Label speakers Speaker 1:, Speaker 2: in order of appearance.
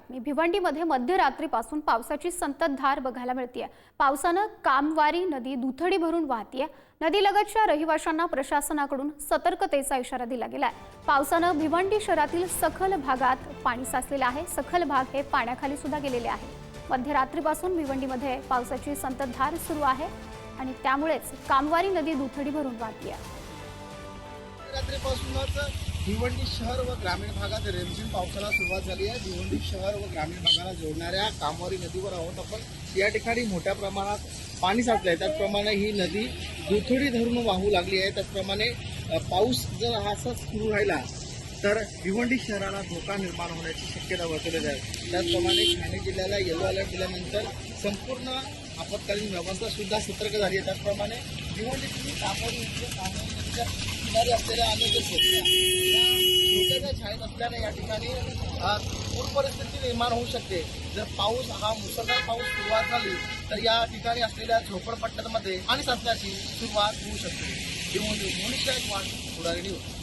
Speaker 1: बातमी भिवंडीमध्ये मध्यरात्रीपासून पावसाची संततधार बघायला मिळते। पावसाने कामवारी नदी दुथडी भरून वाहतीये। नदीलगतच्या रहिवाशांना प्रशासनाकडून सतर्कतेचा इशारा दिला गेलाय। पावसाने भिवंडी शहरातील सखल भागात पाणी साचलेले आहे। सखल भाग हे पाण्याखाली सुद्धा गेलेले आहे। मध्यरात्रीपासून भिवंडीमध्ये पावसाची संततधार सुरू आहे आणि त्यामुळेच कामवारी नदी दुथडी भरून वाहतीये।
Speaker 2: रात्रीपासूनच भिवंडी शहर व ग्रामीण भागात रिमझिम पावसाला सुरुवात झाली आहे। भिवंडी शहर व ग्रामीण भागाला जोडणाऱ्या कामवारी नदीवर आहोत आपण। या ठिकाणी मोठ्या प्रमाणात पाणी साचले आहे। त्याचप्रमाणे ही नदी दुथडी धरून वाहू लागली आहे। त्याचप्रमाणे पाऊस जर असा सुरू राहिला तर भिवंडी शहराला धोका निर्माण होण्याची शक्यता वर्तवली जाते। त्याचप्रमाणे ठाणे जिल्ह्याला येलो अलर्ट दिल्यानंतर संपूर्ण आपत्कालीन व्यवस्था सुद्धा सतर्क झाली आहे। त्याचप्रमाणे भिवंडीतील कामवारी नदीच्या किनारी असलेल्या अनेक धोक्याच्या छायेत असल्याने या ठिकाणी पूर परिस्थिती निर्माण होऊ शकते। जर पाऊस हा मुसळधार पाऊस सुरुवात झाली तर या ठिकाणी असलेल्या झोपडपट्ट्यांमध्ये पाणी साचण्याची सुरुवात होऊ शकते। भिवंडी पुढारी न्यूज।